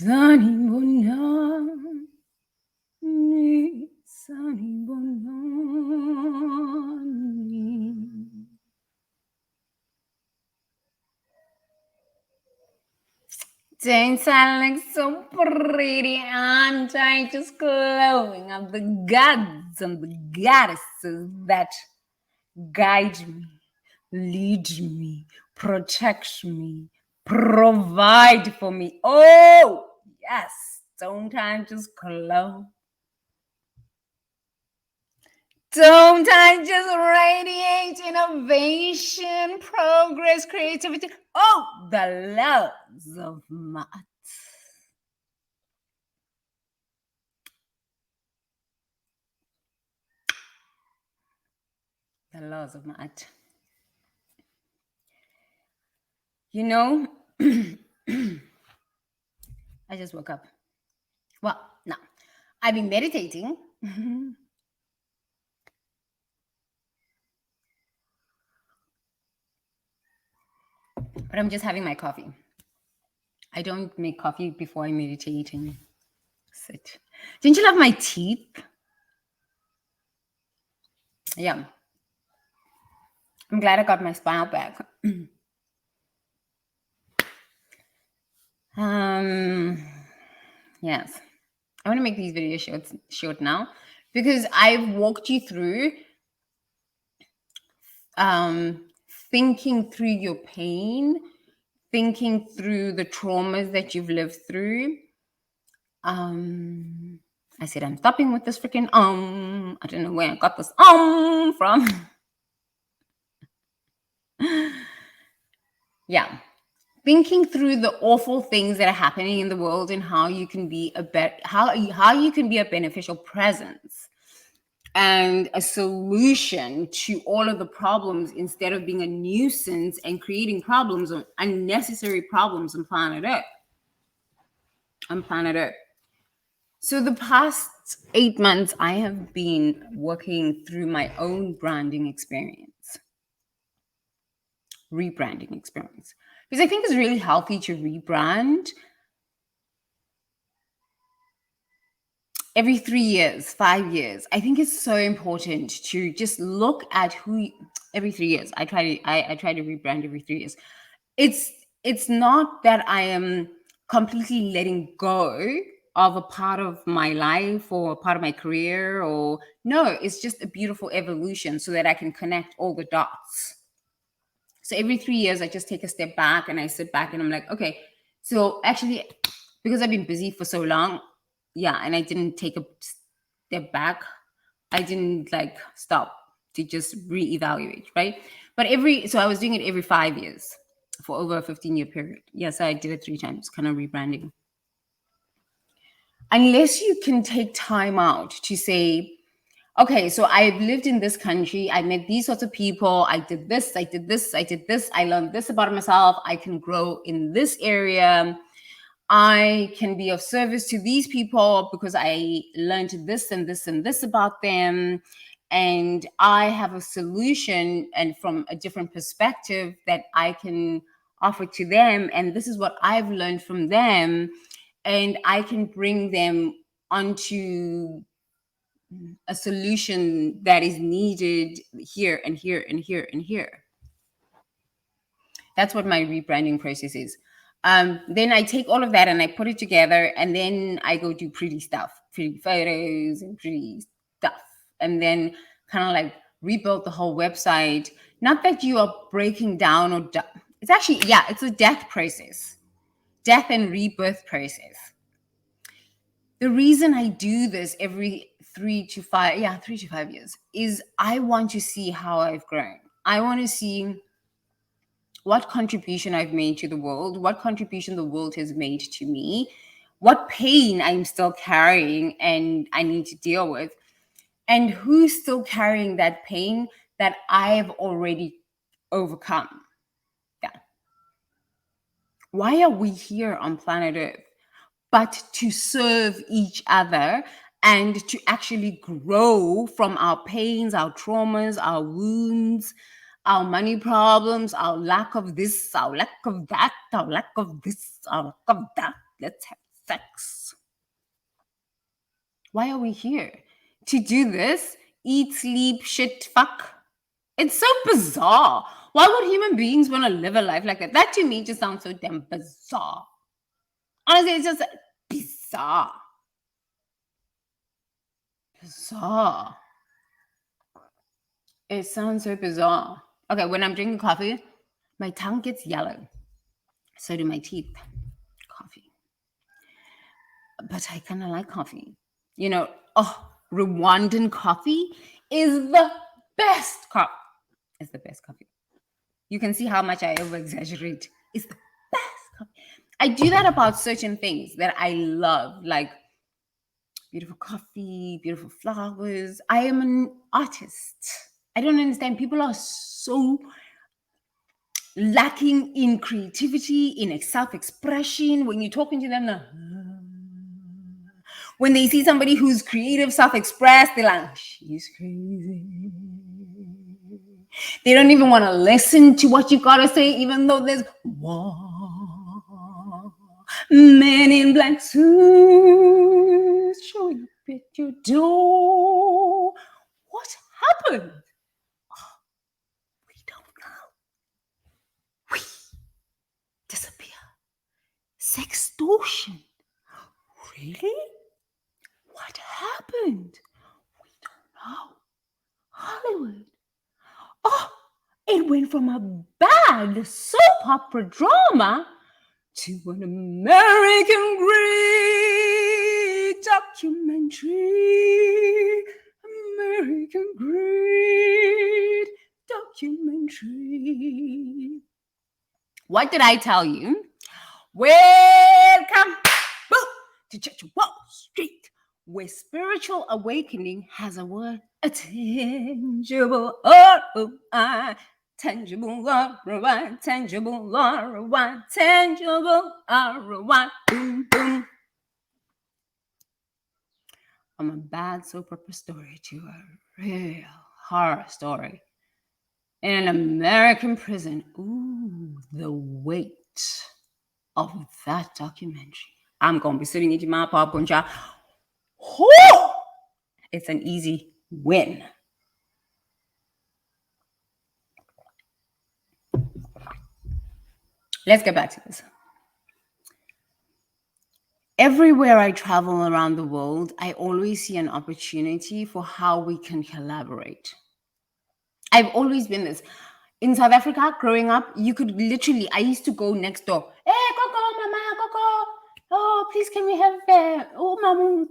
Don't sound like so pretty, aren't I? Just glowing of the gods and the goddesses that guide me, lead me, protect me, provide for me. Oh, yes, don't I just glow? Don't I just radiate innovation, progress, creativity? Oh, the loves of Matt. The laws of Matt. You know, I just woke up. Well, no, I've been meditating. But I'm just having my coffee. I don't make coffee before I meditate and sit. Didn't you love my teeth? Yeah. I'm glad I got my smile back. Yes. I want to make these videos short now because I've walked you through thinking through your pain, thinking through the traumas that you've lived through. I said I'm stopping with this freaking I don't know where I got this from. Yeah. Thinking through the awful things that are happening in the world and how you can be how you can be a beneficial presence and a solution to all of the problems instead of being a nuisance and creating problems or unnecessary problems on planet Earth. So the past 8 months, I have been working through my own rebranding experience. Because I think it's really healthy to rebrand every 3 years, 5 years. I think it's so important to just look at every 3 years. I try to rebrand every 3 years. It's not that I am completely letting go of a part of my life or a part of my career, or no, it's just a beautiful evolution so that I can connect all the dots. So every 3 years I just take a step back and I sit back and I'm like, okay, so actually, because I've been busy for so long, yeah, and I didn't take a step back, I didn't like stop to just reevaluate, right? But so I was doing it every 5 years for over a 15-year period. Yes, I did it 3 times, kind of rebranding. Unless you can take time out to say, okay, so I've lived in this country, I met these sorts of people, I did this, I did this, I did this, I learned this about myself, I can grow in this area, I can be of service to these people because I learned this and this and this about them, and I have a solution and from a different perspective that I can offer to them, and this is what I've learned from them, and I can bring them onto a solution that is needed here and here and here and here. That's what my rebranding process is. Then I take all of that and I put it together, and then I go do pretty stuff, pretty photos and pretty stuff, and then kind of like rebuild the whole website. Not that you are breaking down or it's actually, yeah, it's a death and rebirth process. The reason I do this every 3 to 5 years is I want to see how I've grown. I want to see what contribution I've made to the world, what contribution the world has made to me, what pain I'm still carrying and I need to deal with, and who's still carrying that pain that I've already overcome. Yeah. Why are we here on planet Earth? But to serve each other and to actually grow from our pains, our traumas, our wounds, our money problems, our lack of this, our lack of that, our lack of this, our lack of that. Let's have sex. Why are we here? To do this? Eat, sleep, shit, fuck? It's so bizarre. Why would human beings want to live a life like that? That to me just sounds so damn bizarre. Honestly, it's just bizarre. Bizarre. It sounds so bizarre. Okay, when I'm drinking coffee, my tongue gets yellow. So do my teeth. Coffee. But I kind of like coffee. You know, Rwandan coffee is the best coffee. It's the best coffee. You can see how much I over exaggerate. It's the best coffee. I do that about certain things that I love, like beautiful coffee, beautiful flowers. I am an artist. I don't understand. People are so lacking in creativity, in self-expression. When you're talking to them, when they see somebody who's creative, self-expressed, they're like, she's crazy. They don't even want to listen to what you gotta say, even though there's men in black suits showing up at your door. What happened? We don't know. We disappear. Sextortion. Really? What happened? We don't know. Hollywood. Oh, it went from a bad soap opera drama to an American great documentary. American great documentary. What did I tell you? Welcome to Church Wall Street, where spiritual awakening has a word, a tangible ROI, tangible ROI, tangible ROI, tangible ROI, boom, boom. From a bad soap opera story to a real horror story in an American prison. Ooh, the weight of that documentary. I'm going to be sitting in my popcorn jar. It's an easy win. Let's get back to this. Everywhere I travel around the world, I always see an opportunity for how we can collaborate. I've always been this. In South Africa, growing up, you could literally, I used to go next door. Hey, Coco, Mama, Coco. Oh, please, can we have Mama,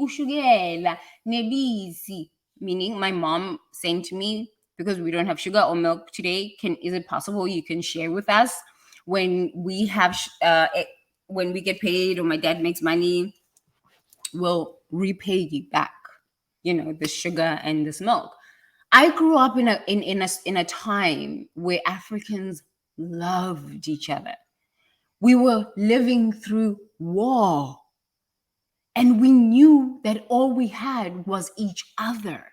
ushukela, nebisi. Meaning my mom saying to me, because we don't have sugar or milk today, is it possible you can share with us when we have when we get paid or my dad makes money, we'll repay you back, the sugar and this milk. I grew up in a time where Africans loved each other. We were living through war, and we knew that all we had was each other.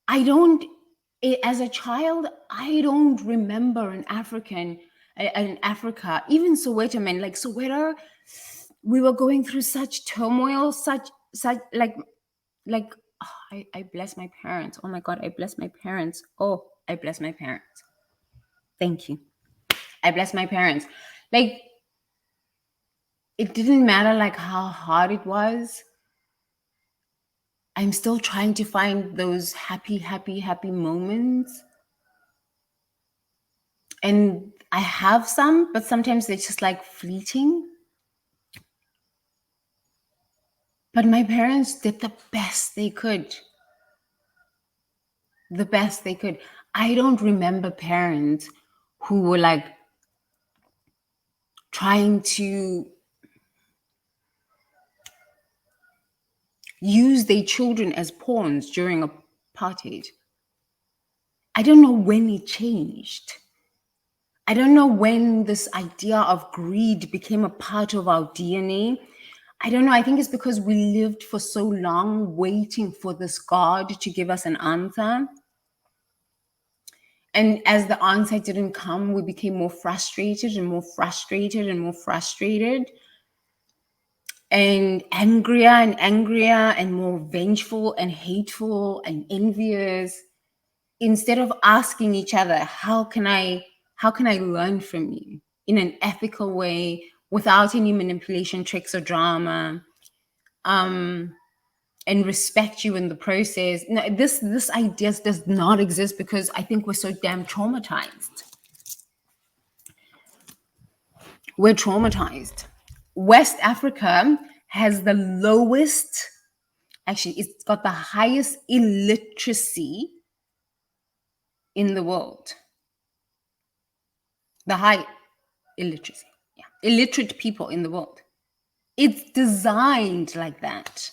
As a child, I don't remember an Africa, even Soweto, man, like Soweto, we were going through such turmoil, such like I bless my parents. Oh my God, I bless my parents. Oh, I bless my parents. Thank you. I bless my parents. Like, it didn't matter like how hard it was. I'm still trying to find those happy moments. And I have some, but sometimes they're just like fleeting. But my parents did the best they could. The best they could. I don't remember parents who were like trying to use their children as pawns during apartheid. I don't know when it changed. I don't know when this idea of greed became a part of our DNA. I don't know. I think it's because we lived for so long waiting for this God to give us an answer. And as the answer didn't come, we became more frustrated and more frustrated and more frustrated, and angrier and more vengeful and hateful and envious, instead of asking each other, how can I learn from you in an ethical way without any manipulation, tricks, or drama, and respect you in the process. No, this idea does not exist because I think we're so damn traumatized. We're traumatized. West Africa has the lowest, actually, it's got the highest illiteracy in the world. The high illiteracy. Yeah. Illiterate people in the world. It's designed like that.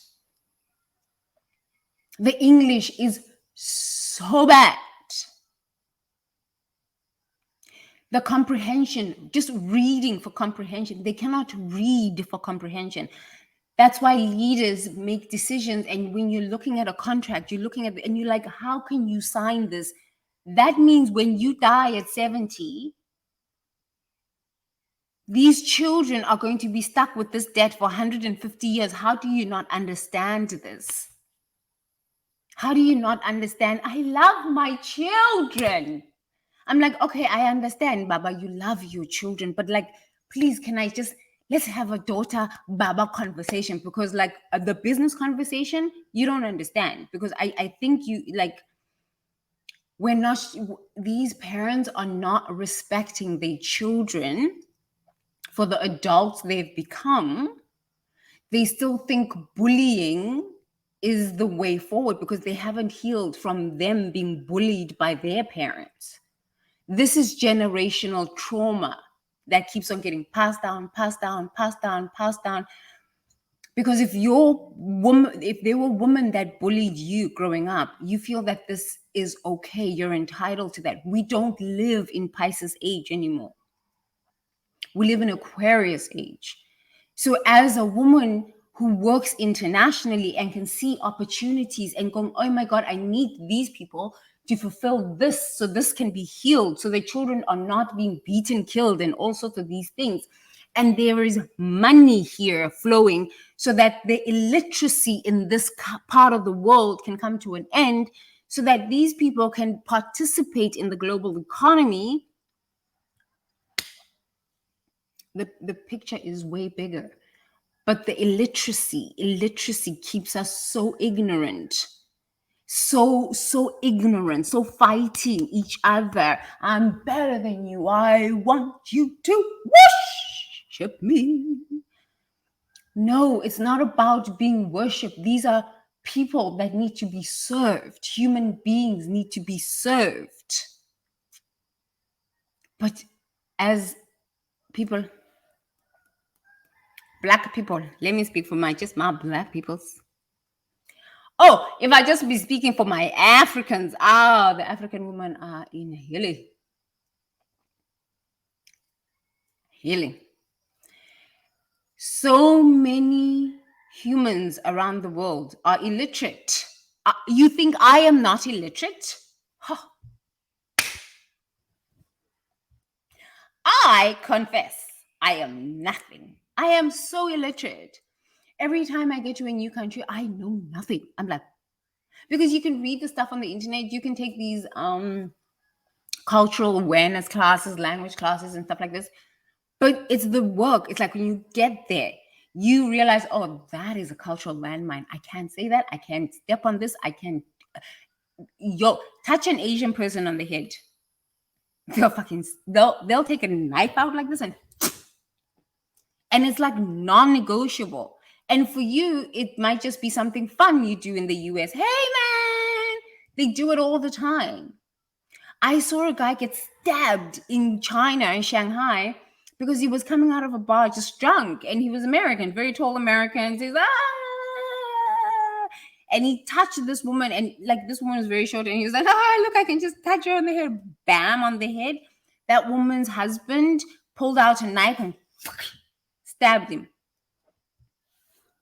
The English is so bad. The comprehension, just reading for comprehension, they cannot read for comprehension. That's why leaders make decisions. And when you're looking at a contract, you're looking at it and you're like, how can you sign this? That means when you die at 70, these children are going to be stuck with this debt for 150 years. How do you not understand this? How do you not understand? I love my children. I'm like, okay, I understand, Baba, you love your children, but like, please, let's have a daughter Baba conversation, because like the business conversation, you don't understand, because I think these parents are not respecting their children for the adults they've become. They still think bullying is the way forward because they haven't healed from them being bullied by their parents. This is generational trauma that keeps on getting passed down. Because if there were women that bullied you growing up, you feel that this is okay, you're entitled to that. We don't live in Pisces age anymore. We live in Aquarius age. So as a woman who works internationally and can see opportunities and go, oh my God, I need these people to fulfill this so this can be healed, so the children are not being beaten, killed, and all sorts of these things. And there is money here flowing so that the illiteracy in this part of the world can come to an end, so that these people can participate in the global economy. The picture is way bigger. But the illiteracy keeps us so ignorant, so ignorant, so fighting each other. I'm better than you. I want you to worship me. No, it's not about being worshipped. These are people that need to be served. Human beings need to be served. But as people, Black people, let me speak for my Black peoples. Oh, if I just be speaking for my Africans, the African women are in healing. So many humans around the world are illiterate. You think I am not illiterate? Huh. I confess, I am nothing. I am so illiterate. Every time I get to a new country, I know nothing. I'm like, because you can read the stuff on the internet, you can take these cultural awareness classes, language classes, and stuff like this. But it's the work. It's like when you get there, you realize, oh, that is a cultural landmine. I can't say that. I can't step on this. I can't. Touch an Asian person on the head. They'll take a knife out like this and it's like non-negotiable. And for you, it might just be something fun you do in the US. Hey man, they do it all the time. I saw a guy get stabbed in China, in Shanghai, because he was coming out of a bar just drunk, and he was American, very tall American. He's and he touched this woman, and like this woman was very short, and he was like, look, I can just touch her on the head, bam, on the head. That woman's husband pulled out a knife and stabbed him.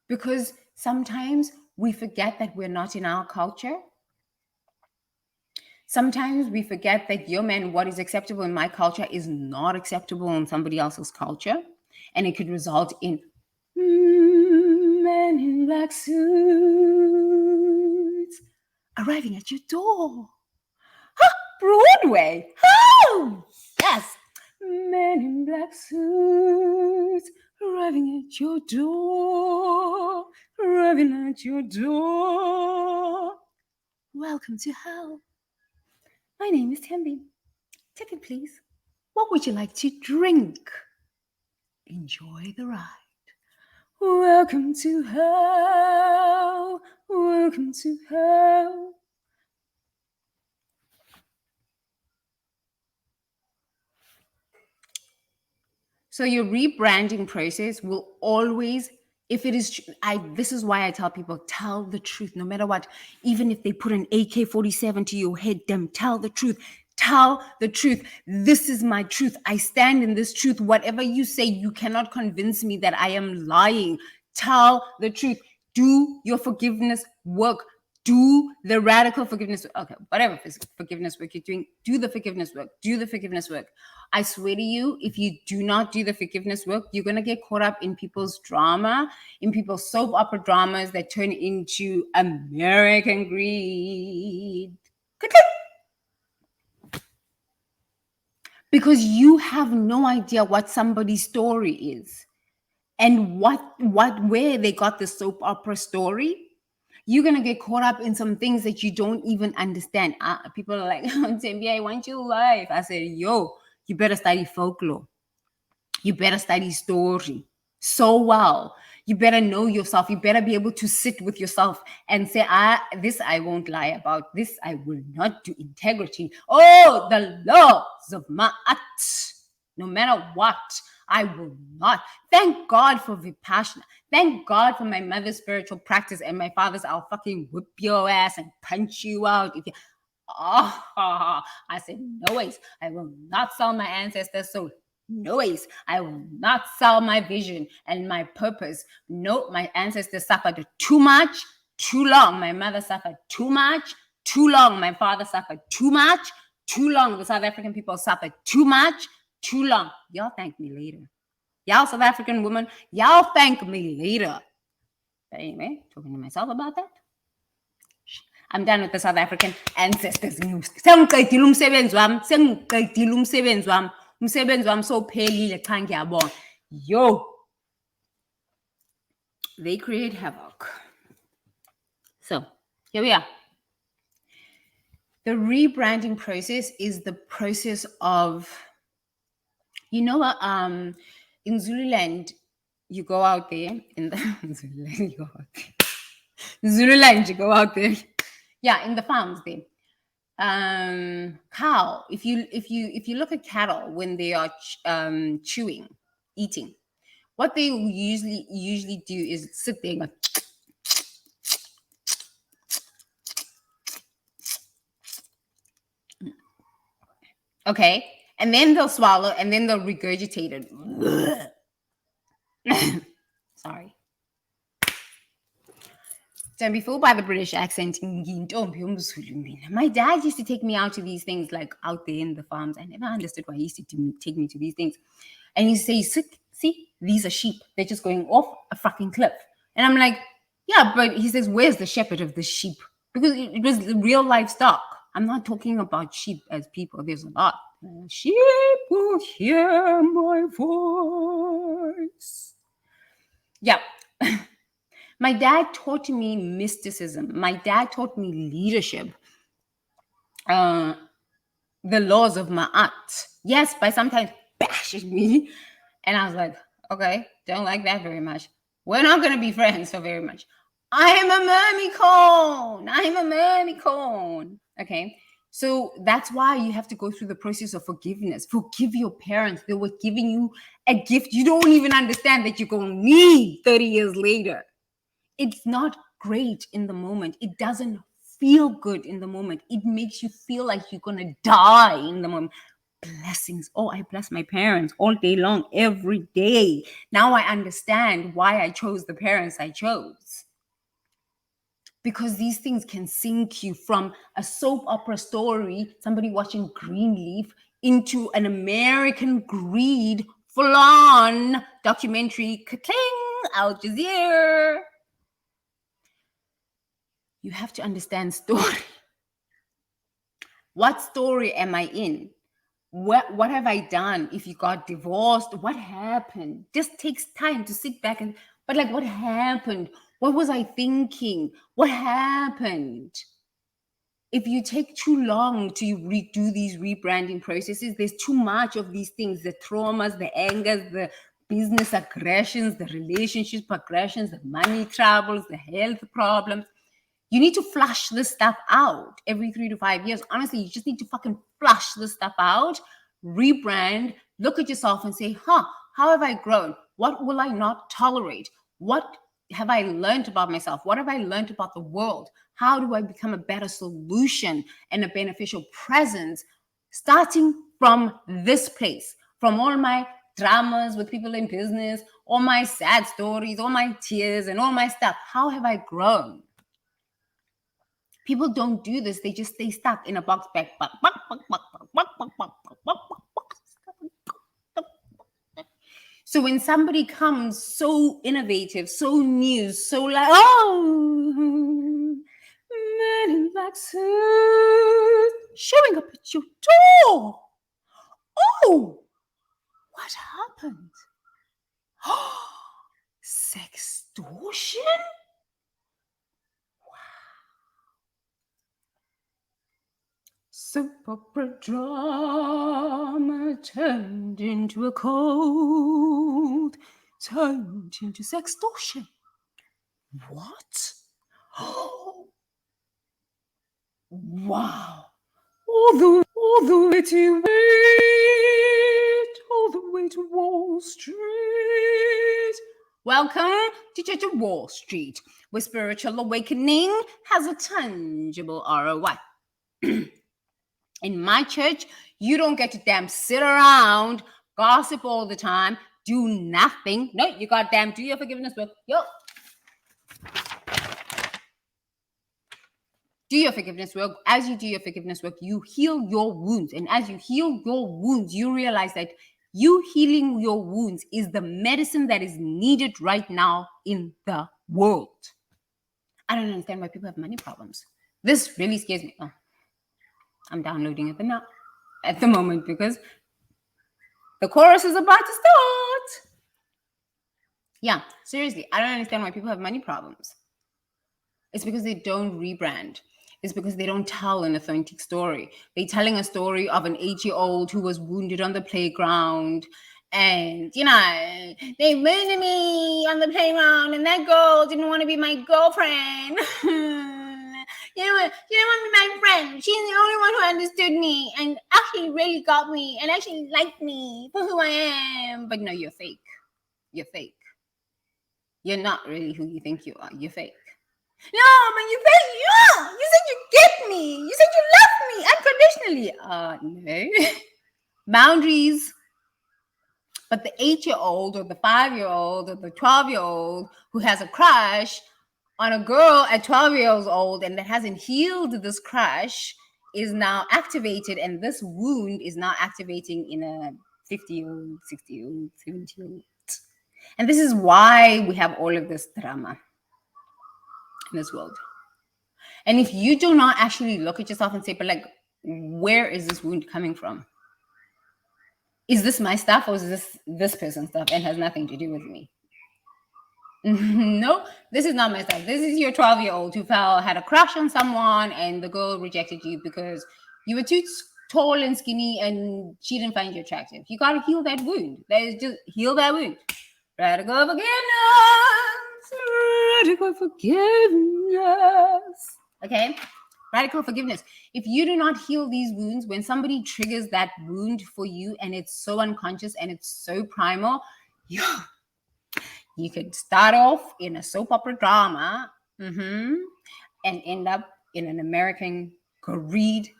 Because sometimes we forget that we're not in our culture. Sometimes we forget that, yo, man, what is acceptable in my culture is not acceptable in somebody else's culture. And it could result in men in black suits arriving at your door. Broadway. Oh, yes. Men in black suits arriving at your door. Arriving at your door. Welcome to hell. My name is Tembi. Ticket, please. What would you like to drink? Enjoy the ride. Welcome to hell. Welcome to hell. So your rebranding process will always, if it is, this is why I tell people, tell the truth, no matter what. Even if they put an AK-47 to your head, them tell the truth. Tell the truth. This is my truth. I stand in this truth. Whatever you say, you cannot convince me that I am lying. Tell the truth. Do your forgiveness work. Do the radical forgiveness. Okay, whatever forgiveness work you're doing, do the forgiveness work. Do the forgiveness work. I swear to you, if you do not do the forgiveness work, you're going to get caught up in people's drama, in people's soap opera dramas that turn into American greed. Because you have no idea what somebody's story is and where they got the soap opera story. You're going to get caught up in some things that you don't even understand. People are like, Tembi, I want your life. I said, yo, you better study folklore. You better study story so well. You better know yourself. You better be able to sit with yourself and say, this I won't lie about. This I will not do. Integrity. Oh, the laws of my art. No matter what, I will not. Thank God for Vipassana. Thank God for my mother's spiritual practice and my father's, I'll fucking whip your ass and punch you out. If you, I said, no ways. I will not sell my ancestors' soul. No ways. I will not sell my vision and my purpose. No, my ancestors suffered too much, too long. My mother suffered too much, too long. My father suffered too much, too long. The South African people suffered too much, too long. Y'all thank me later. Y'all South African women, y'all thank me later. But anyway, talking to myself about that. I'm done with the South African ancestors news. Sengiqedile umsebenzi wami, sengiqedile umsebenzi wami. Umsebenzi wami sowuphelile cha ngiyabona. Yo. They create havoc. So, here we are. The rebranding process is the process of, you know what, in Zululand, you go out there in the Zululand, you go out there. Zululand, you go out there. Yeah, in the farms there. Cow. If you look at cattle when they are chewing, eating, what they usually do is sit there and go, okay, and then they'll swallow and then they'll regurgitate it. Sorry. Don't be fooled by the British accent. My dad used to take me out to these things, like out there in the farms. I never understood why he used to take me to these things. And he say, see, these are sheep. They're just going off a fucking cliff. And I'm like, yeah, but he says, where's the shepherd of the sheep? Because it was real livestock. I'm not talking about sheep as people. There's a lot. Sheep will hear my voice. Yeah. My dad taught me mysticism. My dad taught me leadership. The laws of my art. Yes, by sometimes bashing me. And I was like, okay, don't like that very much. We're not going to be friends for very much. I am a mermy cone. Okay. So that's why you have to go through the process of forgiveness. Forgive your parents. They were giving you a gift you don't even understand that you're going to need 30 years later. It's not great in the moment. It doesn't feel good in the moment. It makes you feel like you're going to die in the moment. Blessings. Oh, I bless my parents all day long, every day. Now I understand why I chose the parents I chose. because these things can sink you from a soap opera story, somebody watching Greenleaf, into an American greed full-on documentary, ka-cling, Al Jazeera. You have to understand story. What story am I in? What have I done? If you got divorced, what happened? Just takes time to sit back and, but like, what happened? What was I thinking? What happened? If you take too long to redo these rebranding processes, there's too much of these things, the traumas, the angers, the business aggressions, the relationship aggressions, the money troubles, the health problems. You need to flush this stuff out every 3 to 5 years. Honestly, you just need to fucking flush this stuff out, rebrand, look at yourself and say, how have I grown? What will I not tolerate? What have I learned about myself? What have I learned about the world? How do I become a better solution and a beneficial presence? Starting from this place, from all my dramas with people in business, all my sad stories, all my tears and all my stuff. How have I grown? People don't do this. They just stay stuck in a box back. So when somebody comes so innovative, so new, so like, oh, men in black suits showing up at your door. Oh, what happened? Sextortion? Soap opera drama turned into a cold, turned into sextortion. What? Wow. All the way to wait, all the way to Wall Street. Welcome to Church of Wall Street, where spiritual awakening has a tangible ROI. In my church, you don't get to damn sit around, gossip all the time, do nothing. No, you goddamn do your forgiveness work. Do your forgiveness work. As you do your forgiveness work, you heal your wounds. And as you heal your wounds, you realize that you healing your wounds is the medicine that is needed right now in the world. I don't understand why people have money problems. This really scares me. Oh, I'm downloading it at the moment because the chorus is about to start. Yeah, seriously, I don't understand why people have money problems. It's because they don't rebrand. It's because they don't tell an authentic story. They're telling a story of an 8-year-old who was wounded on the playground. And, they wounded me on the playground and that girl didn't want to be my girlfriend. She didn't want to be my friend. She's the only one who understood me and actually really got me and actually liked me for who I am. But no, you're fake. You're fake. You're not really who you think you are. You're fake. No, but you fake. Yeah. You said you get me. You said you love me unconditionally. No. Boundaries. But the 8-year-old or the 5-year-old or the 12-year-old who has a crush on a girl at 12 years old and that hasn't healed this crush is now activated, and this wound is now activating in a 50-year-old, 60-year-old, 70-year-old. And this is why we have all of this drama in this world. And if you do not actually look at yourself and say, but like, where is this wound coming from? Is this my stuff or is this person's stuff and has nothing to do with me? No, this is not my stuff. This is your 12-year-old who had a crush on someone and the girl rejected you because you were too tall and skinny and she didn't find you attractive. You got to heal that wound. Just heal that wound. Radical forgiveness. Radical forgiveness. Okay? Radical forgiveness. If you do not heal these wounds, when somebody triggers that wound for you and it's so unconscious and it's so primal, you could start off in a soap opera drama and end up in an American greed.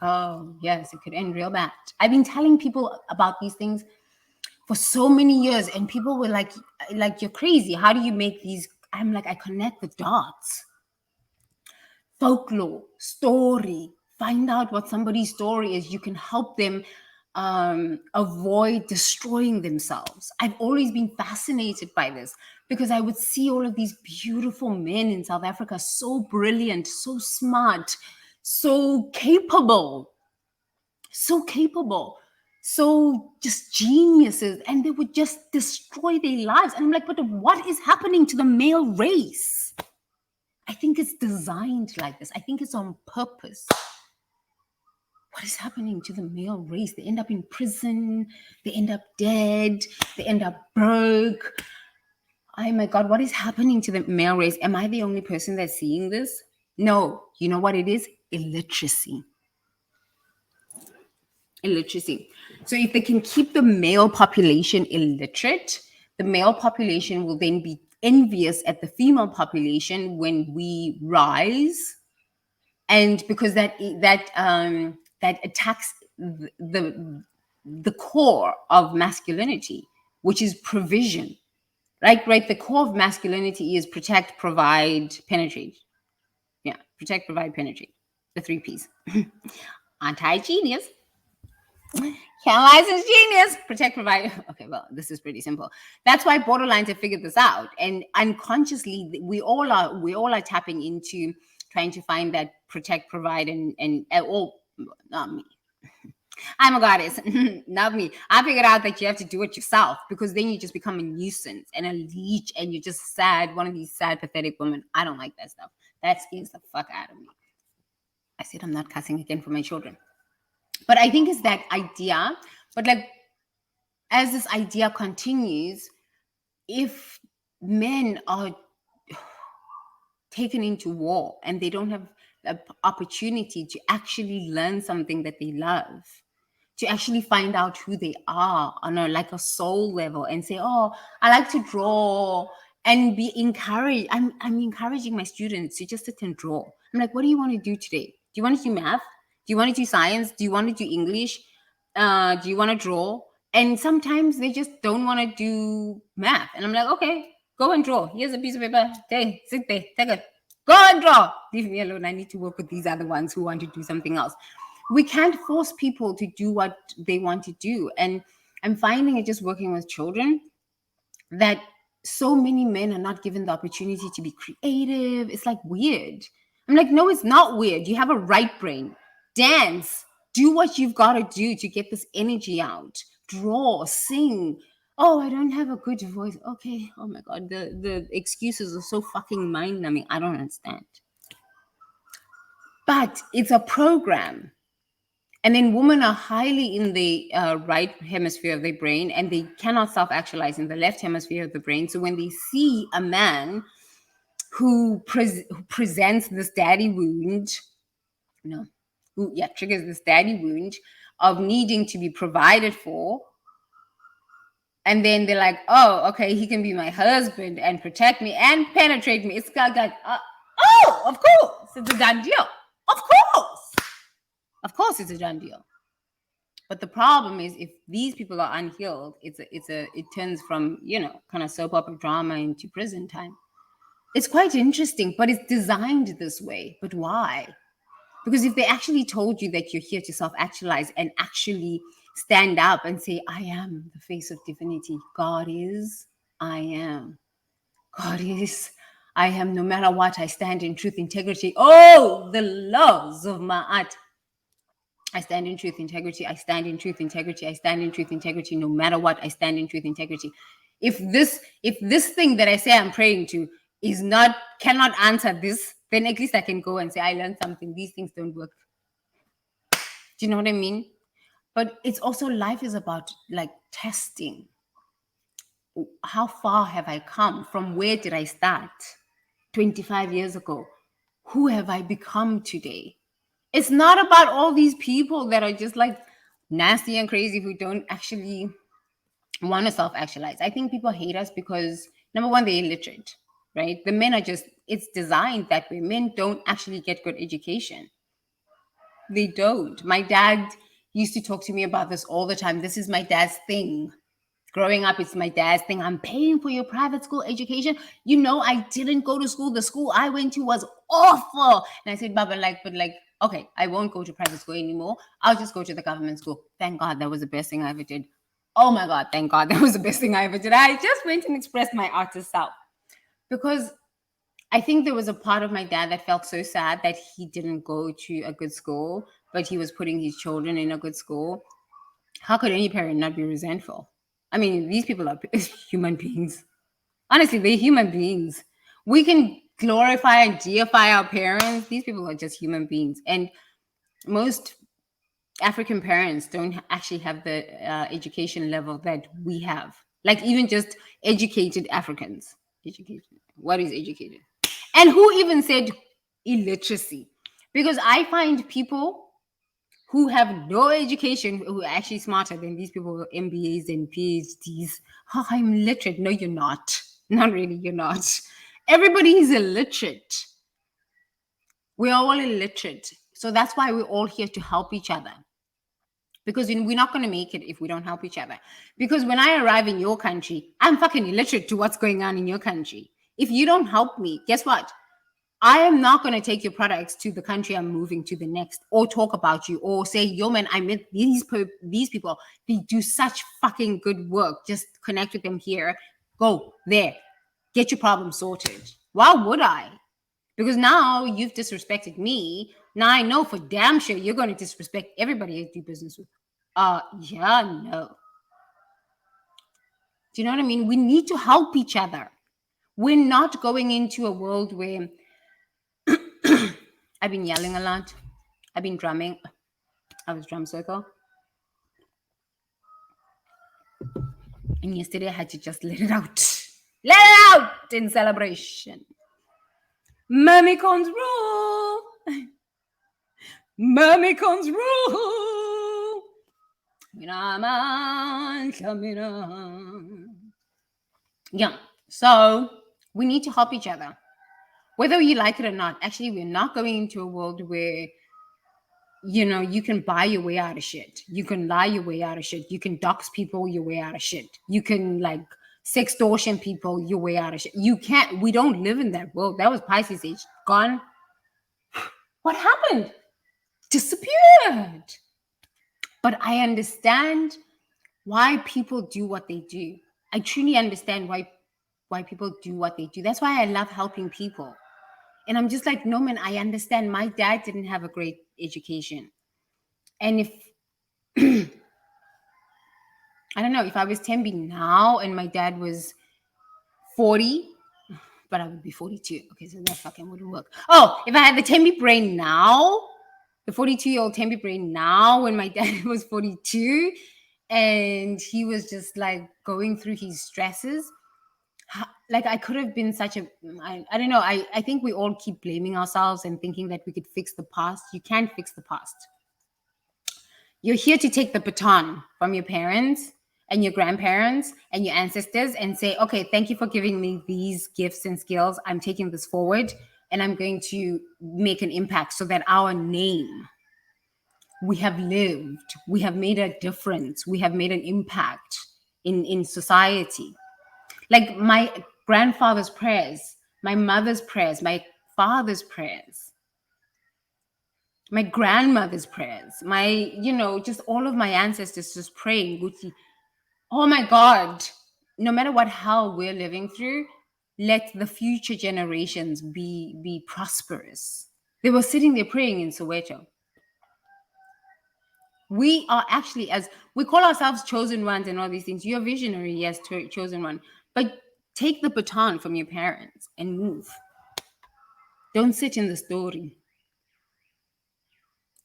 Oh, yes, it could end real bad. I've been telling people about these things for so many years, and people were like, you're crazy. How do you make these I'm like, I connect the dots. Folklore, story, find out what somebody's story is. You can help them avoid destroying themselves. I've always been fascinated by this because I would see all of these beautiful men in South Africa, so brilliant, so smart, so capable, so just geniuses, and they would just destroy their lives. And I'm like, but what is happening to the male race? I think it's designed like this. I think it's on purpose. What is happening to the male race? They end up in prison, they end up dead, they end up broke. Oh my God, what is happening to the male race? Am I the only person that's seeing this? No. You know what it is? Illiteracy. So if they can keep the male population illiterate, the male population will then be envious at the female population when we rise, and because that attacks the core of masculinity, which is provision. Right. The core of masculinity is protect, provide, penetrate. Yeah, protect, provide, penetrate. The 3 Ps. Anti-genius. Can't license genius. Protect, provide. Okay, well, this is pretty simple. That's why borderlines have figured this out, and unconsciously, we all are tapping into trying to find that protect, provide, and all. Not me. I'm a goddess. Not me. I figured out that you have to do it yourself, because then you just become a nuisance and a leech, and you're just sad. One of these sad, pathetic women. I don't like that stuff. That scares the fuck out of me. I said I'm not cussing again for my children. But I think it's that idea. But like, as this idea continues, if men are taken into war and they don't have the opportunity to actually learn something that they love, to actually find out who they are on a soul level, and say, oh, I like to draw, and be encouraged. I'm encouraging my students to just sit and draw. I'm like, what do you want to do today? Do you want to do math? Do you want to do science? Do you want to do English? Do you want to draw? And sometimes they just don't want to do math. And I'm like, okay, go and draw. Here's a piece of paper. Hey, sit there. Take it. Go and draw. Leave me alone. I need to work with these other ones who want to do something else. We can't force people to do what they want to do. And I'm finding it just working with children that so many men are not given the opportunity to be creative. It's like weird. I'm like, no, it's not weird. You have a right brain. Dance. Do what you've got to do to get this energy out. Draw, sing. Oh, I don't have a good voice. Okay. Oh my God. The excuses are so fucking mind-numbing. I don't understand. But it's a program. And then women are highly in the right hemisphere of their brain, and they cannot self-actualize in the left hemisphere of the brain. So when they see a man who presents this daddy wound, triggers this daddy wound of needing to be provided for, and then they're like, oh, okay, he can be my husband and protect me and penetrate me. It's like, oh, of course, it's a done deal. Of course, it's a done deal. But the problem is, if these people are unhealed, it turns from, kind of soap opera drama into prison time. It's quite interesting, but it's designed this way. But why? Because if they actually told you that you're here to self-actualize and actually stand up and say, I am the face of divinity. God is, I am. God is, I am. No matter what, I stand in truth, integrity. Oh, the laws of my art. I stand in truth, integrity. I stand in truth, integrity. I stand in truth, integrity. No matter what, I stand in truth, integrity. If this thing that I say I'm praying to cannot answer this, then at least I can go and say, I learned something. These things don't work. Do you know what I mean? But it's also, life is about like testing. How far have I come? From where did I start 25 years ago? Who have I become today? It's not about all these people that are just like nasty and crazy who don't actually want to self-actualize. I think people hate us because, number one, they're illiterate, right? The men are it's designed that way. Men don't actually get good education. They don't. My dad used to talk to me about this all the time. This is my dad's thing. Growing up, it's my dad's thing. I'm paying for your private school education. You know, I didn't go to school. The school I went to was awful. And I said, Baba, okay, I won't go to private school anymore. I'll just go to the government school. Thank God that was the best thing I ever did. Oh my God, thank God that was the best thing I ever did. I just went and expressed my artist self because I think there was a part of my dad that felt so sad that he didn't go to a good school, but he was putting his children in a good school. How could any parent not be resentful? I mean, these people are human beings. Honestly, they're human beings. We can glorify and deify our parents. These people are just human beings. And most African parents don't actually have the education level that we have. Like even just educated Africans. Educated. What is educated? And who even said illiteracy? Because I find people who have no education who are actually smarter than these people with MBAs and PhDs. Oh, I'm literate. No, you're not. Not really, you're not. Everybody is illiterate. We're all illiterate. So that's why we're all here to help each other. Because we're not going to make it if we don't help each other. Because when I arrive in your country, I'm fucking illiterate to what's going on in your country. If you don't help me, guess what? I am not going to take your products to the country I'm moving to the next, or talk about you, or say, yo, man, I met these people. They do such fucking good work. Just connect with them here. Go there. Get your problem sorted. Why would I? Because now you've disrespected me. Now I know for damn sure you're going to disrespect everybody you do business with. Yeah, no. Do you know what I mean? We need to help each other. We're not going into a world where I've been yelling a lot. I've been drumming. I was drum circle. And yesterday I had to just let it out. Let it out in celebration. Mamicons rule. Mamicons rule. Yeah. So we need to help each other. Whether you like it or not. Actually, we're not going into a world where you can buy your way out of shit. You can lie your way out of shit. You can dox people your way out of shit. You can sextortion people your way out of shit. You can't. We don't live in that world. That was Pisces age. Gone. What happened? Disappeared. But I understand why people do what they do. I truly understand why people do what they do. That's why I love helping people. And I'm just like, no, man, I understand. My dad didn't have a great education. And if, I don't know, if I was Tembi now and my dad was 40, but I would be 42. Okay, so that fucking wouldn't work. Oh, if I had the Tembi brain now, the 42-year-old Tembi brain now when my dad was 42 and he was just going through his stresses, I could have been such a, I don't know. I think we all keep blaming ourselves and thinking that we could fix the past. You can't fix the past. You're here to take the baton from your parents and your grandparents and your ancestors and say, okay, thank you for giving me these gifts and skills. I'm taking this forward and I'm going to make an impact so that our name, we have lived, we have made a difference, we have made an impact in society. Like my grandfather's prayers, my mother's prayers, my father's prayers, my grandmother's prayers, just all of my ancestors just praying, Guti. Oh my God, no matter what hell we're living through, let the future generations be prosperous. They were sitting there praying in Soweto. We are actually, as we call ourselves chosen ones and all these things, you're visionary, yes, chosen one, but take the baton from your parents and move. Don't sit in the story.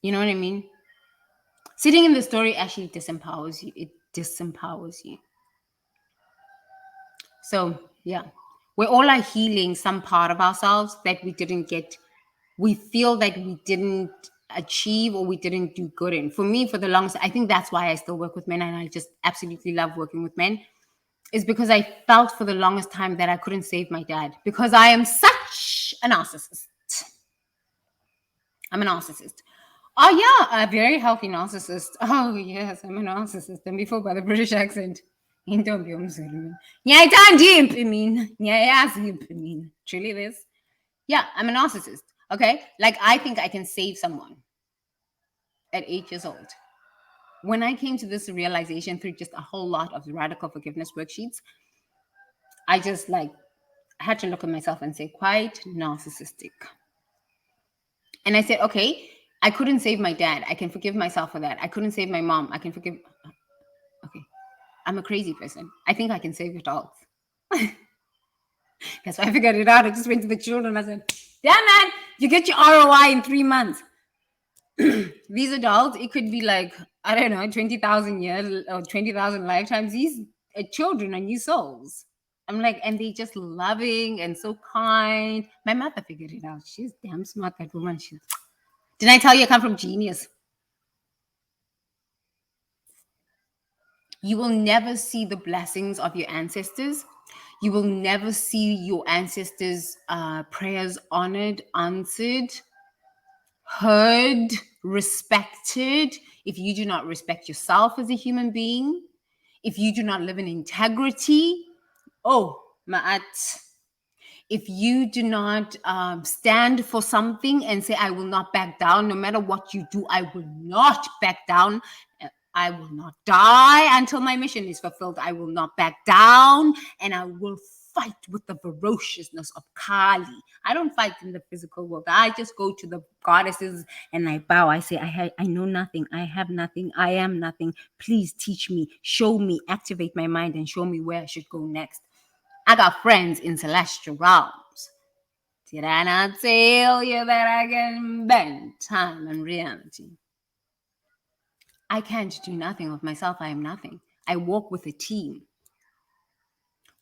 You know what I mean? Sitting in the story actually disempowers you. It disempowers you. So, yeah, we all are healing some part of ourselves that we didn't get. We feel that we didn't achieve or we didn't do good in. For me, for the longest, I think that's why I still work with men and I just absolutely love working with men, is because I felt for the longest time that I couldn't save my dad because I am such a narcissist. I'm a narcissist. Oh, yeah, a very healthy narcissist. Oh, yes, I'm a narcissist. And before by the British accent. Intombi yomZulu mina. Ngiyayithanda impi mina. Ngiyayazi impi mina. Truly this. Yeah, I'm a narcissist. Okay? Like, I think I can save someone at 8 years old. When I came to this realization through just a whole lot of radical forgiveness worksheets, I just like had to look at myself and say, quite narcissistic. And I said, okay, I couldn't save my dad. I can forgive myself for that. I couldn't save my mom. I can forgive. Okay, I'm a crazy person. I think I can save adults. That's why I figured it out. I just went to the children. I said, yeah, man, you get your ROI in 3 months. These adults, it could be like, I don't know, 20,000 years or 20,000 lifetimes. These children are new souls. I'm like, and they just loving and so kind. My mother figured it out. She's damn smart, that woman. Didn't I tell you I come from genius? You will never see the blessings of your ancestors. You will never see your ancestors' prayers honored, answered, heard, respected, if you do not respect yourself as a human being, if you do not live in integrity. Oh, ma'at. If you do not stand for something and say, I will not back down, no matter what you do, I will not back down. I will not die until my mission is fulfilled. I will not back down, and I will fight with the ferociousness of Kali. I don't fight in the physical world. I just go to the goddesses and I bow. I say, I know nothing. I have nothing. I am nothing. Please teach me, show me, activate my mind, and show me where I should go next. I got friends in celestial realms. Did I not tell you that I can bend time and reality? I can't do nothing of myself. I am nothing. I walk with a team.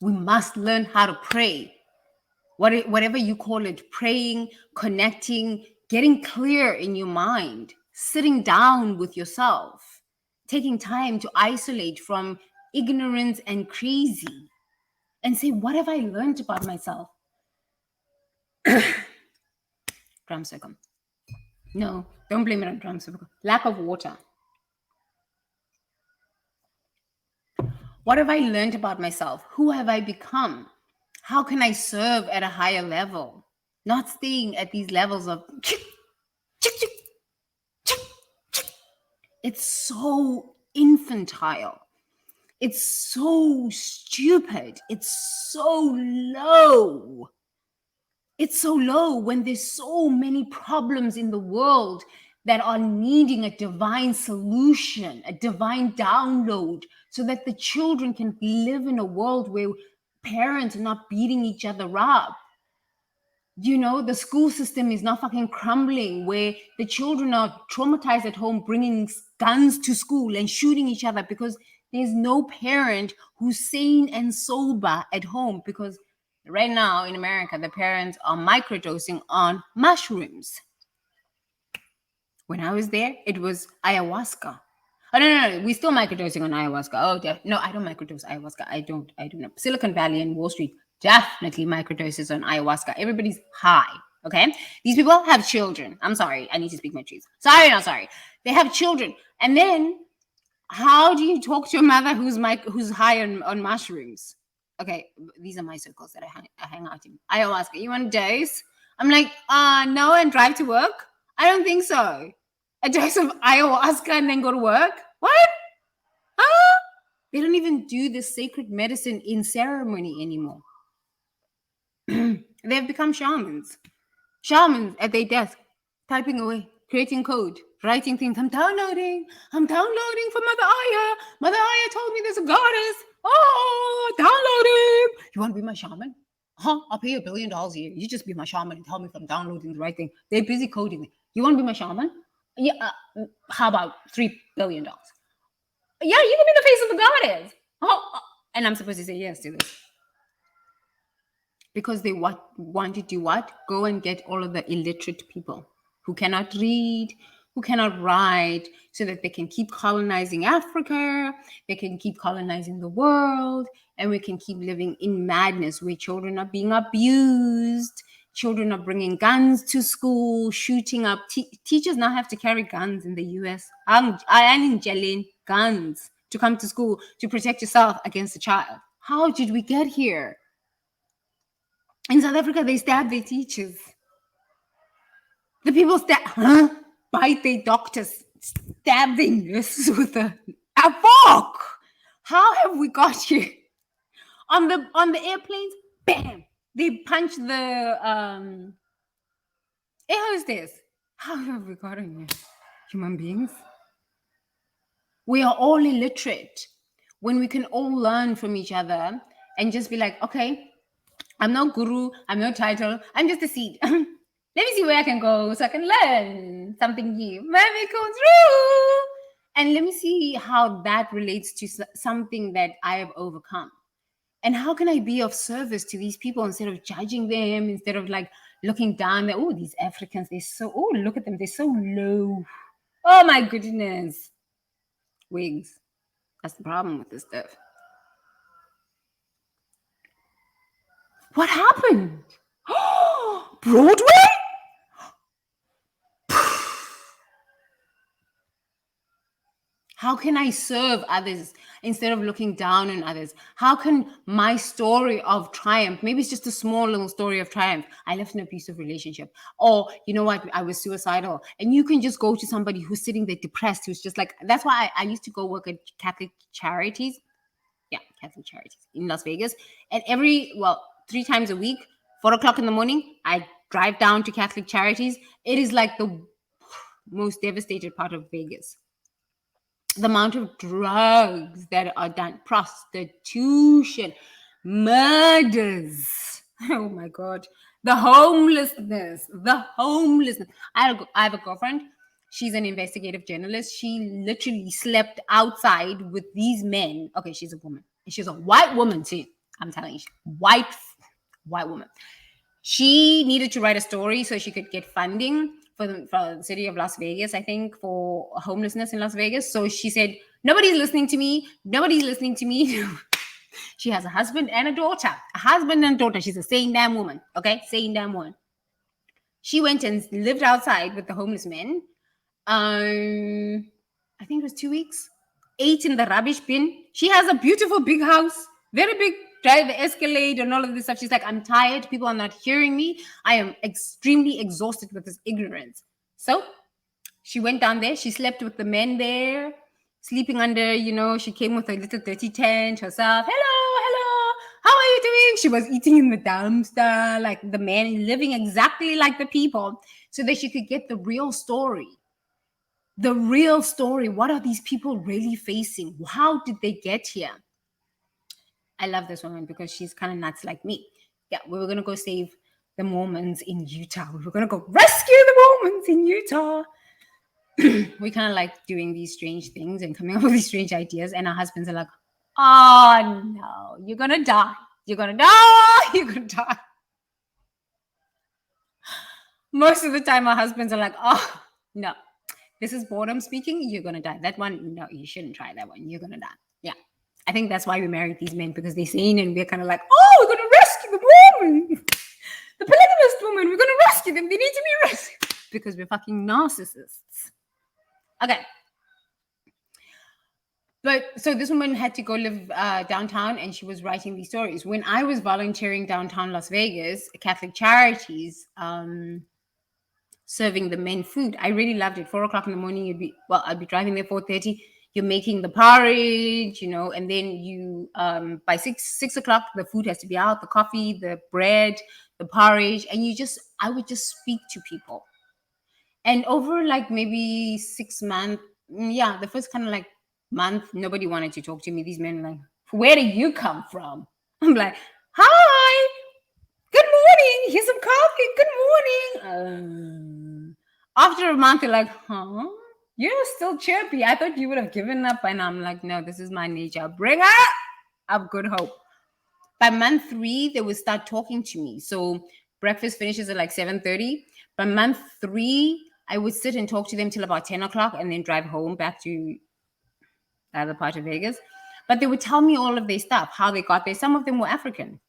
We must learn how to pray. Whatever you call it, praying, connecting, getting clear in your mind, sitting down with yourself, taking time to isolate from ignorance and crazy, and say, what have I learned about myself? Drum circle. No, don't blame it on drum circle. Lack of water. What have I learned about myself? Who have I become? How can I serve at a higher level? Not staying at these levels of it's so infantile. It's so stupid. It's so low. It's so low when there's so many problems in the world that are needing a divine solution, a divine download, so that the children can live in a world where parents are not beating each other up. You know, the school system is not fucking crumbling, where the children are traumatized at home, bringing guns to school and shooting each other because there's no parent who's sane and sober at home. Because right now in America, the parents are microdosing on mushrooms. When I was there, it was ayahuasca. Oh, no. We're still microdosing on ayahuasca. Oh, no, I don't microdose ayahuasca. I don't know. Silicon Valley and Wall Street definitely microdoses on ayahuasca. Everybody's high, okay? These people have children. I'm sorry. I need to speak my truth. Sorry, not sorry. They have children. And then how do you talk to a mother who's high on mushrooms? Okay, these are my circles that I hang out in. Ayahuasca, you want a dose? I'm like, no, and drive to work? I don't think so. A dose of ayahuasca and then go to work? What? Huh? They don't even do this sacred medicine in ceremony anymore. They've become shamans. Shamans at their desk, typing away, creating code, writing things. I'm downloading for Mother Aya. Mother Aya told me there's a goddess. Oh, downloading. You want to be my shaman? Huh? I'll pay you $1 billion a year. You just be my shaman and tell me if I'm downloading the right thing. They're busy coding it. You want to be my shaman? Yeah. How about $3 billion? Yeah, you can be the face of the goddess. Oh, and I'm supposed to say yes to this. Because they want to do what? Go and get all of the illiterate people who cannot read, who cannot write, so that they can keep colonizing Africa, they can keep colonizing the world, and we can keep living in madness where children are being abused, children are bringing guns to school, shooting up. Teachers now have to carry guns in the US. I'm in guns to come to school to protect yourself against a child. How did we get here? In South Africa, they stab their teachers. The people bite their doctors, stab their nurses with a fork. How have we got here? On the airplanes, bam! They punch the air hostess. How have we gotten here? Human beings. We are all illiterate. When we can all learn from each other and just be like, okay, I'm no guru, I'm no title, I'm just a seed. Let me see where I can go so I can learn something new. Maybe go through. And let me see how that relates to something that I have overcome. And how can I be of service to these people instead of judging them, instead of like looking down, oh, these Africans, look at them, they're so low. Oh my goodness. Wigs. That's the problem with this stuff. What happened? Broadway? How can I serve others instead of looking down on others? How can my story of triumph, maybe it's just a small little story of triumph. I left an abusive relationship. Or, you know what, I was suicidal. And you can just go to somebody who's sitting there depressed, who's just like, that's why I used to go work at Catholic charities. Yeah, Catholic charities in Las Vegas. And 3 times a week, 4 o'clock in the morning, I drive down to Catholic charities. It is like the most devastated part of Vegas. The amount of drugs that are done, prostitution, murders. Oh my God. The homelessness. I have a girlfriend. She's an investigative journalist. She literally slept outside with these men. Okay, she's a woman. She's a white woman too. I'm telling you, white woman. She needed to write a story so she could get funding for the city of Las Vegas, I think, for homelessness in Las Vegas. So she said, nobody's listening to me. She has a husband and a daughter. She's a sane damn woman. Okay? Sane damn woman. She went and lived outside with the homeless men. I think it was 2 weeks. Ate in the rubbish bin. She has a beautiful big house. Very big. Drive the Escalade and all of this stuff. She's like, I'm tired. People are not hearing me. I am extremely exhausted with this ignorance. So she went down there. She slept with the men there, sleeping under, she came with a little dirty tent herself. Hello. How are you doing? She was eating in the dumpster, like the men, living exactly like the people, so that she could get the real story. The real story. What are these people really facing? How did they get here? I love this woman because she's kind of nuts like me. Yeah, we were going to go save the Mormons in Utah. We were going to go rescue the Mormons in Utah. We kind of like doing these strange things and coming up with these strange ideas. And our husbands are like, oh, no, you're going to die. You're going to die. Most of the time, our husbands are like, oh, no, this is boredom speaking. You're going to die. That one, no, you shouldn't try that one. You're going to die. Yeah. I think that's why we married these men, because they're sane and we're kind of like, oh, we're going to rescue the woman. The polygamist woman, we're going to rescue them. They need to be rescued. Because we're fucking narcissists. Okay. But so this woman had to go live downtown and she was writing these stories. When I was volunteering downtown Las Vegas, Catholic charities, serving the men food, I really loved it. 4 o'clock in the morning, I'd be driving there 4:30. You're making the porridge, and then you, by 6 o'clock, the food has to be out, the coffee, the bread, the porridge, and I would just speak to people. And over like maybe 6 months, the first kind of like month, nobody wanted to talk to me. These men were like, where do you come from? I'm like, hi, good morning, here's some coffee, good morning. After a month, they're like, huh? You're still chirpy. I thought you would have given up. And I'm like, no, this is my nature. Bring up good hope. By month 3, they would start talking to me. So breakfast finishes at like 7:30. By month 3, I would sit and talk to them till about 10 o'clock and then drive home back to the other part of Vegas. But they would tell me all of their stuff, how they got there. Some of them were African.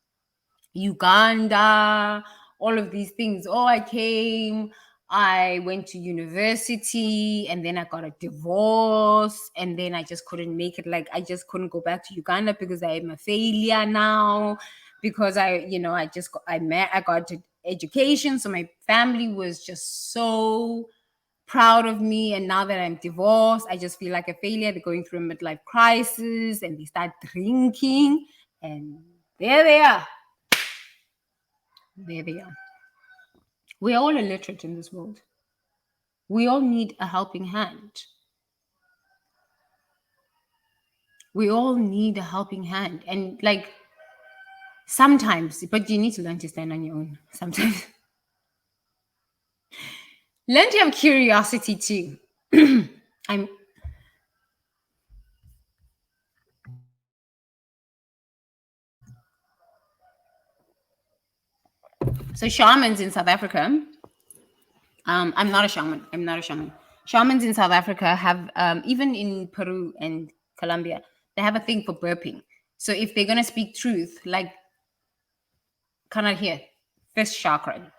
Uganda, all of these things. Oh, I came I went to university, and then I got a divorce, and then I just couldn't make it. Like, I just couldn't go back to Uganda because I am a failure now, because I got education. So my family was just so proud of me. And now that I'm divorced, I just feel like a failure. They're going through a midlife crisis, and they start drinking, and there they are. There they are. We're all illiterate in this world. We all need a helping hand. We all need a helping hand. And like, sometimes, but you need to learn to stand on your own. Sometimes. Learn to have curiosity too. I'm So shamans in South Africa. I'm not a shaman. I'm not a shaman. Shamans in South Africa have, even in Peru and Colombia, they have a thing for burping. So if they're gonna speak truth, like, cannot hear, first chakra.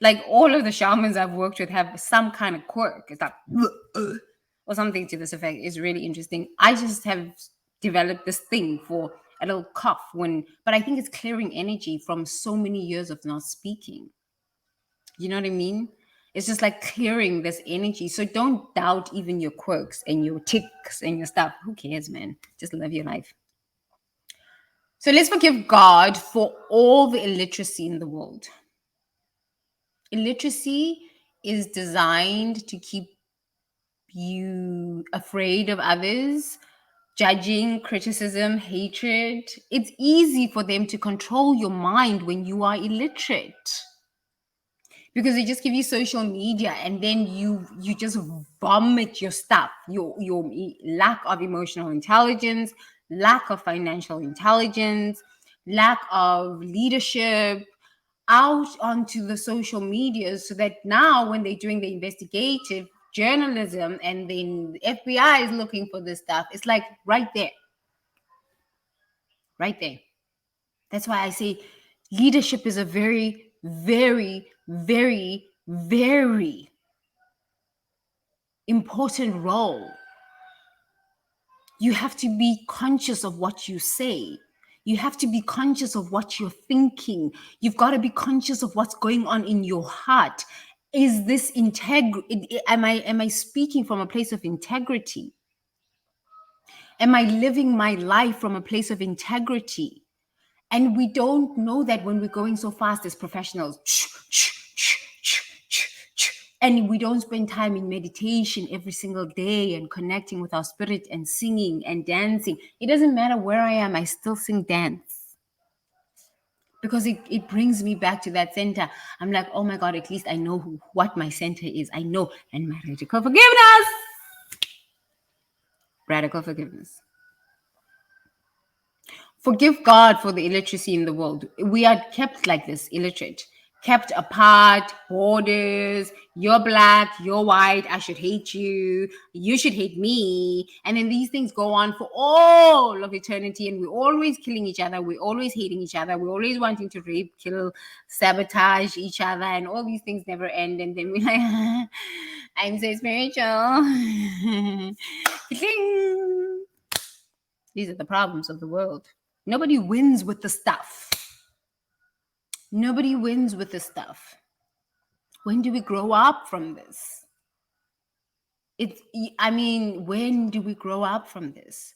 Like, all of the shamans I've worked with have some kind of quirk. It's like, or something to this effect. Is really interesting. I just have developed this thing for a little cough but I think it's clearing energy from so many years of not speaking. You know what I mean? It's just like clearing this energy. So don't doubt even your quirks and your ticks and your stuff. Who cares, man? Just live your life. So let's forgive God for all the illiteracy in the world. Illiteracy is designed to keep you afraid of others, judging, criticism, hatred. It's easy for them to control your mind when you are illiterate, because they just give you social media, and then you just vomit your stuff, your lack of emotional intelligence, lack of financial intelligence, lack of leadership, out onto the social media, so that now when they're doing the investigative journalism and then the FBI is looking for this stuff, it's like right there. That's why I say leadership is a very, very, very, very important role. You have to be conscious of what you say. You have to be conscious of what you're thinking. You've got to be conscious of what's going on in your heart. Is this am I speaking from a place of integrity? Am I living my life from a place of integrity? And we don't know that when we're going so fast as professionals. And we don't spend time in meditation every single day and connecting with our spirit and singing and dancing. It doesn't matter where I am, I still sing dance. Because it brings me back to that center. I'm like, oh my God, at least I know what my center is. I know. And my radical forgiveness. Radical forgiveness. Forgive God for the illiteracy in the world. We are kept like this, illiterate, kept apart, borders. You're black, you're white, I should hate you, you should hate me. And then these things go on for all of eternity, and we're always killing each other, we're always hating each other, we're always wanting to rape, kill, sabotage each other, and all these things never end. And then we're like, I'm so spiritual. These are the problems of the world. Nobody wins with the stuff. Nobody wins with the stuff. When do we grow up from this? When do we grow up from this?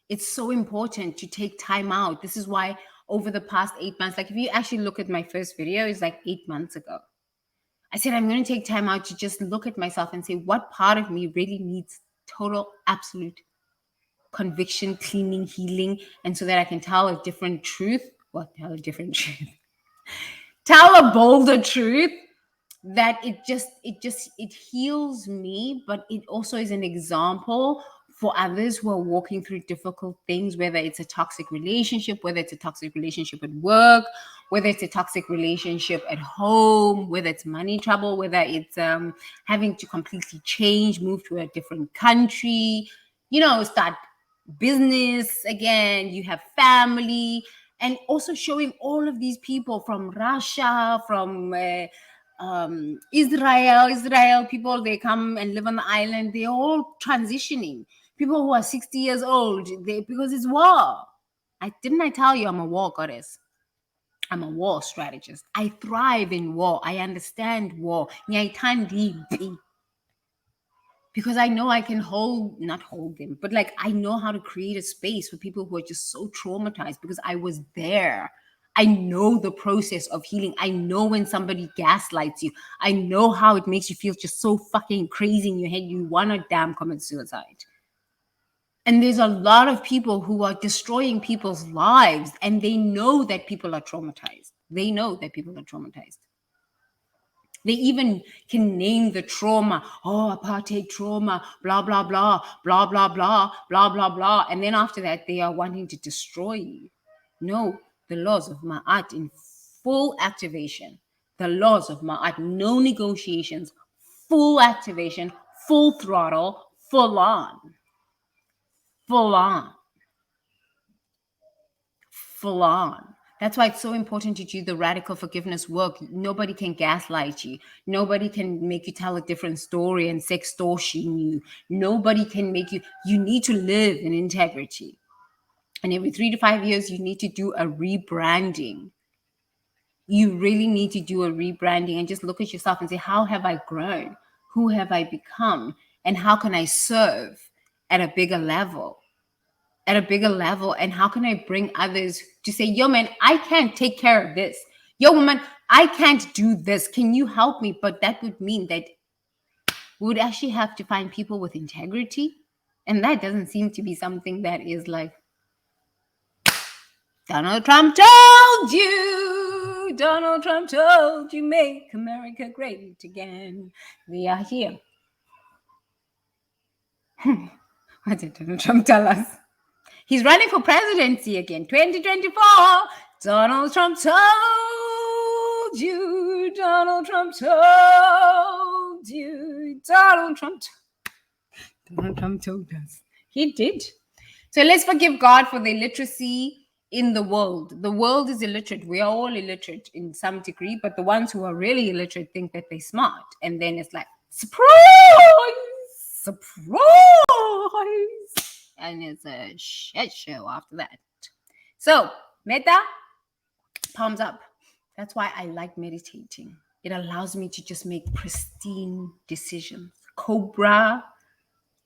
It's so important to take time out. This is why over the past 8 months, like if you actually look at my first video, it's like 8 months ago. I said, I'm going to take time out to just look at myself and say, what part of me really needs total, absolute conviction, cleaning, healing, and so that I can tell a different truth. Tell a different truth. Tell a bolder truth that it heals me, but it also is an example for others who are walking through difficult things, whether it's a toxic relationship, whether it's a toxic relationship at work, whether it's a toxic relationship at home, whether it's money trouble, whether it's having to completely change, move to a different country, start business again, you have family, and also showing all of these people from Russia, from Israel people, they come and live on the island. They're all transitioning. People who are 60 years old, because it's war. I tell you I'm a war goddess. I'm a war strategist. I thrive in war. I understand war. Because I know I can not hold them, but like I know how to create a space for people who are just so traumatized because I was there. I know the process of healing. I know when somebody gaslights you. I know how it makes you feel just so fucking crazy in your head. You want to damn commit suicide. And there's a lot of people who are destroying people's lives and they know that people are traumatized. They know that people are traumatized. They even can name the trauma. Oh, apartheid trauma, blah, blah, blah, blah, blah, blah, blah, blah, blah. And then after that, they are wanting to destroy you. No, the laws of Ma'at in full activation. The laws of Ma'at, no negotiations, full activation, full throttle, full on. Full on. Full on. That's why it's so important to do the radical forgiveness work. Nobody can gaslight you. Nobody can make you tell a different story and sextortion you. Nobody can make you. You need to live in integrity. And every 3 to 5 years, you need to do a rebranding. You really need to do a rebranding and just look at yourself and say, how have I grown? Who have I become? And how can I serve at a bigger level? And how can I bring others to say, yo man, I can't take care of this. Yo woman, I can't do this. Can you help me? But that would mean that we would actually have to find people with integrity. And that doesn't seem to be something that is like, Donald Trump told you, make America great again. We are here. What did Donald Trump tell us? He's running for presidency again, 2024. Donald Trump told you. Donald Trump told you. Donald Trump told us. He did. So let's forgive God for the illiteracy in the world. The world is illiterate. We are all illiterate in some degree, but the ones who are really illiterate think that they're smart. And then it's like, surprise! And it's a shit show after that. So, metta, palms up. That's why I like meditating. It allows me to just make pristine decisions. Cobra,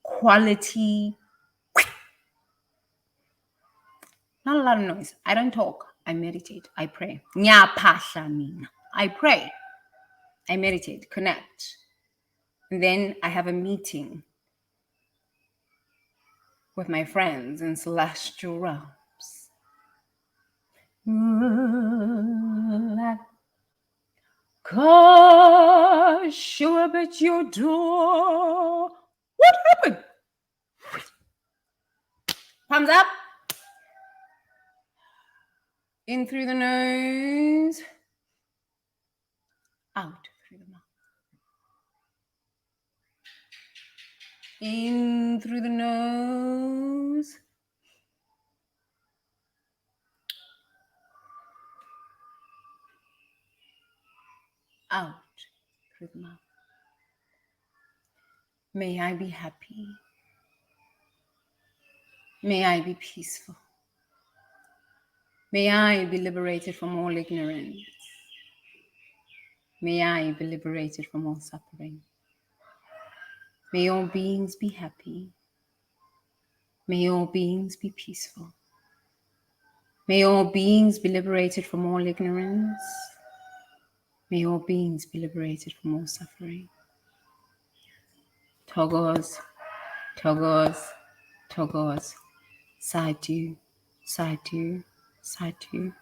quality. Not a lot of noise. I don't talk. I meditate. I pray. I pray. I meditate, connect. And then I have a meeting with my friends in celestial realms. Gosh, show up at your door. What happened? Palms up. In through the nose. Out through the mouth. In through the nose. Out through the mouth. May I be happy. May I be peaceful. May I be liberated from all ignorance. May I be liberated from all suffering. May all beings be happy. May all beings be peaceful. May all beings be liberated from all ignorance. May all beings be liberated from all suffering. Togos, togos, togos. Sadhu, sadhu, sadhu.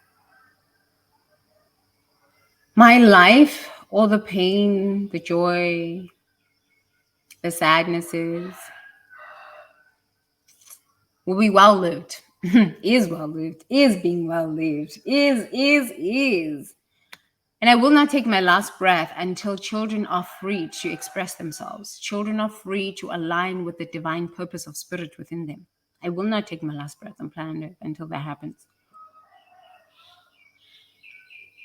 My life, all the pain, the joy, the sadnesses, will be well lived, is well lived, is being well lived, is. And I will not take my last breath until children are free to express themselves. Children are free to align with the divine purpose of spirit within them. I will not take my last breath on planet Earth until that happens.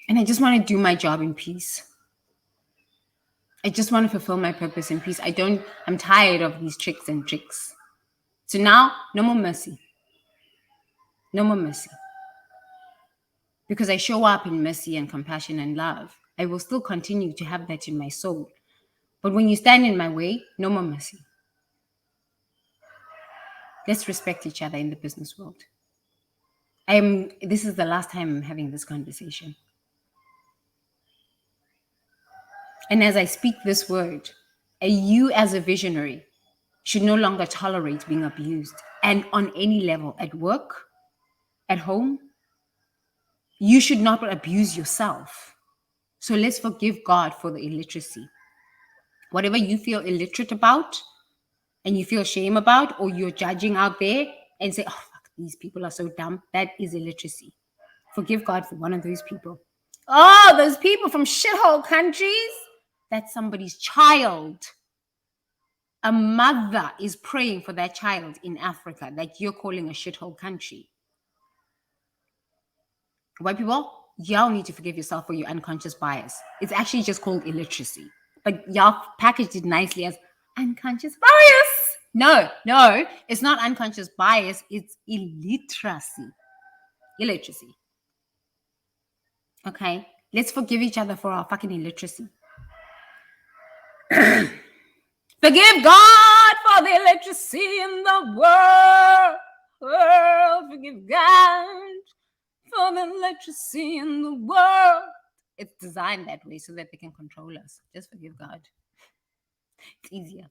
And I just want to do my job in peace. I just want to fulfill my purpose in peace. I'm tired of these tricks and tricks. So now, no more mercy. No more mercy. Because I show up in mercy and compassion and love. I will still continue to have that in my soul. But when you stand in my way, no more mercy. Let's respect each other in the business world. This is the last time I'm having this conversation. And as I speak this word, you as a visionary should no longer tolerate being abused. And on any level, at work, at home, you should not abuse yourself. So let's forgive God for the illiteracy. Whatever you feel illiterate about and you feel shame about, or you're judging out there and say, oh, fuck, these people are so dumb, that is illiteracy. Forgive God for one of those people. Oh, those people from shithole countries, that's somebody's child. A mother is praying for that child in Africa that you're calling a shithole country. White people, y'all need to forgive yourself for your unconscious bias. It's actually just called illiteracy. But y'all packaged it nicely as unconscious bias. No, it's not unconscious bias. It's illiteracy. Illiteracy. Okay? Let's forgive each other for our fucking illiteracy. Forgive God for the illiteracy in the world. Forgive God for the illiteracy in the world. It's designed that way so that they can control us. Just forgive God. It's easier.